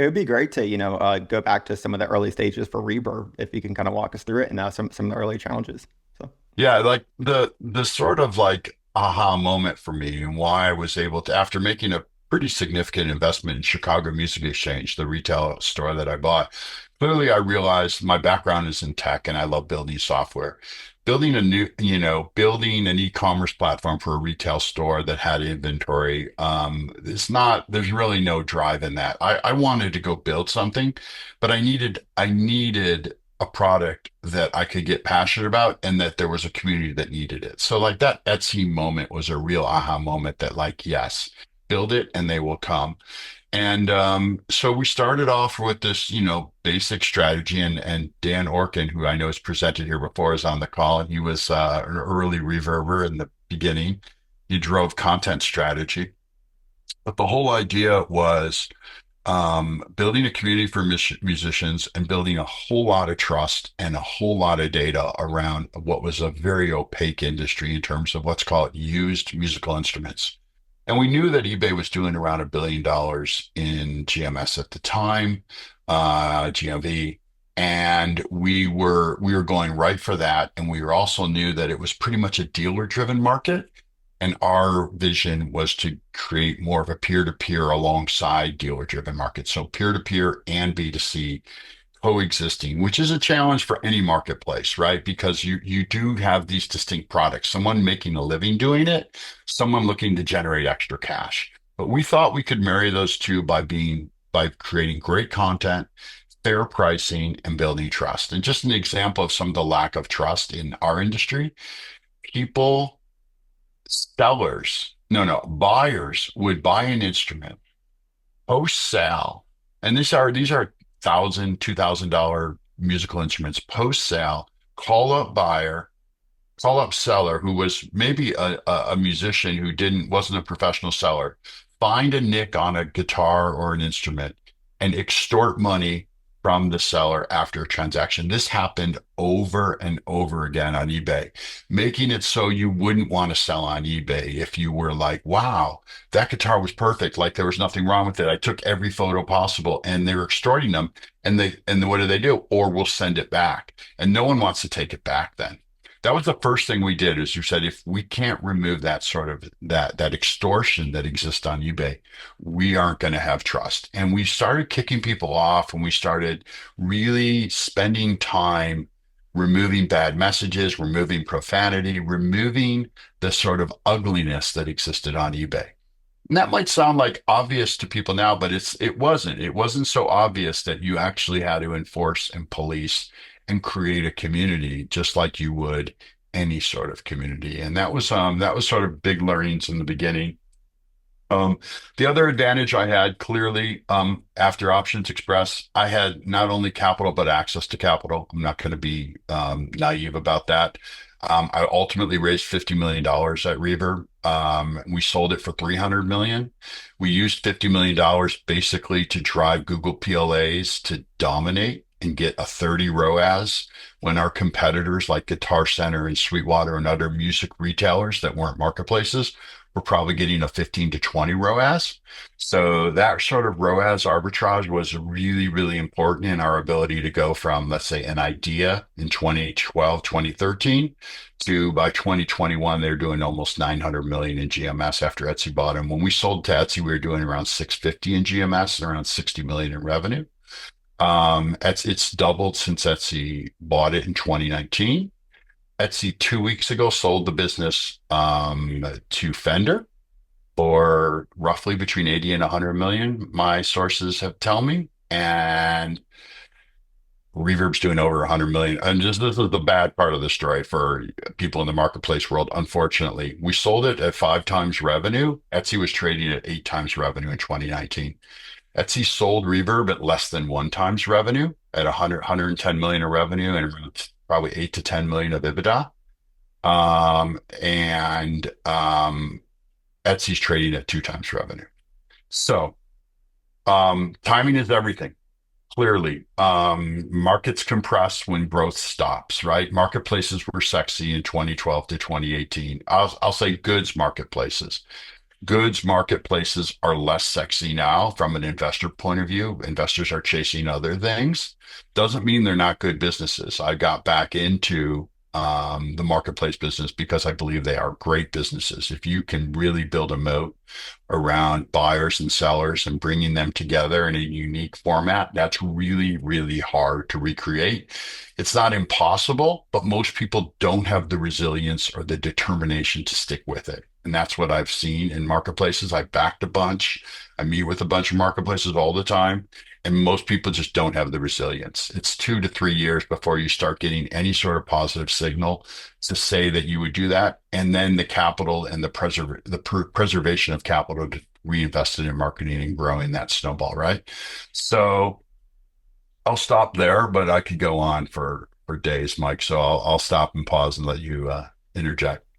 It would be great to, go back to some of the early stages for Reverb, if you can kind of walk us through it and some of the early challenges. So, Yeah, like the sort of like aha moment for me and why I was able to, after making a pretty significant investment in Chicago Music Exchange, the retail store that I bought, clearly I realized my background is in tech and I love building software. Building an e-commerce platform for a retail store that had inventory, there's really no drive in that. I wanted to go build something, but I needed a product that I could get passionate about and that there was a community that needed it. So like that Etsy moment was a real aha moment that like, yes, build it and they will come. And so we started off with this, basic strategy and Dan Orkin, who I know has presented here before, is on the call and he was an early reverber in the beginning. He drove content strategy, but the whole idea was building a community for musicians and building a whole lot of trust and a whole lot of data around what was a very opaque industry in terms of let's call it used musical instruments. And we knew that eBay was doing around $1 billion in GMS at the time, GMV. And we were going right for that. And we also knew that it was pretty much a dealer driven market. And our vision was to create more of a peer-to-peer alongside dealer-driven market. So peer-to-peer and B2C coexisting, which is a challenge for any marketplace, right? Because you do have these distinct products, someone making a living doing it, someone looking to generate extra cash. But we thought we could marry those two by creating great content, fair pricing, and building trust. And just an example of some of the lack of trust in our industry, people sellers, no, buyers would buy an instrument post sale, and these are $1,000, $2,000 musical instruments post sale. Call up buyer, call up seller who was maybe a musician who didn't wasn't a professional seller, find a nick on a guitar or an instrument, and extort money from the seller after a transaction. This happened over and over again on eBay, making it so you wouldn't want to sell on eBay if you were like, wow, that guitar was perfect. Like there was nothing wrong with it. I took every photo possible and they were extorting them. And what do they do? Or we'll send it back. And no one wants to take it back then. That was the first thing we did is you said, if we can't remove that sort of that extortion that exists on eBay, we aren't going to have trust. And we started kicking people off and we started really spending time removing bad messages, removing profanity, removing the sort of ugliness that existed on eBay. And that might sound like obvious to people now, but it wasn't. It wasn't so obvious that you actually had to enforce and police and create a community just like you would any sort of community. And that was sort of big learnings in the beginning. Um, the other advantage I had clearly after Options Express, I had not only capital but access to capital. I'm not going to be naive about that. I ultimately raised $50 million at Reverb. We sold it for 300 million. We used $50 million basically to drive Google PLAs to dominate and get a 30 ROAS when our competitors like Guitar Center and Sweetwater and other music retailers that weren't marketplaces were probably getting a 15 to 20 ROAS. So that sort of ROAS arbitrage was really, really important in our ability to go from, let's say, an idea in 2012, 2013 to by 2021, they're doing almost 900 million in GMS after Etsy bought them. When we sold to Etsy, we were doing around 650 in GMS and around 60 million in revenue. It's doubled since Etsy bought it in 2019. Etsy 2 weeks ago sold the business to Fender for roughly between 80 and 100 million. My sources have tell me, and Reverb's doing over 100 million. And just this is the bad part of the story for people in the marketplace world. Unfortunately, we sold it at 5 times revenue. Etsy was trading at 8 times revenue in 2019. Etsy sold Reverb at less than 1 times revenue at 110 million of revenue and probably 8 to 10 million of EBITDA. And Etsy's trading at 2 times revenue. So timing is everything. Clearly, markets compress when growth stops, right? Marketplaces were sexy in 2012 to 2018. I'll say goods marketplaces. goods marketplaces are less sexy now from an investor point of view. Investors are chasing other things. Doesn't mean they're not good businesses. I got back into the marketplace business because I believe they are great businesses. If you can really build a moat around buyers and sellers and bringing them together in a unique format, that's really, really hard to recreate. It's not impossible, but most people don't have the resilience or the determination to stick with it. And that's what I've seen in marketplaces. I backed a bunch. I meet with a bunch of marketplaces all the time. And most people just don't have the resilience. It's 2 to 3 years before you start getting any sort of positive signal to say that you would do that. And then the capital and preservation of capital to reinvest it in marketing and growing that snowball, right? So I'll stop there, but I could go on for days, Mike. So I'll stop and pause and let you interject.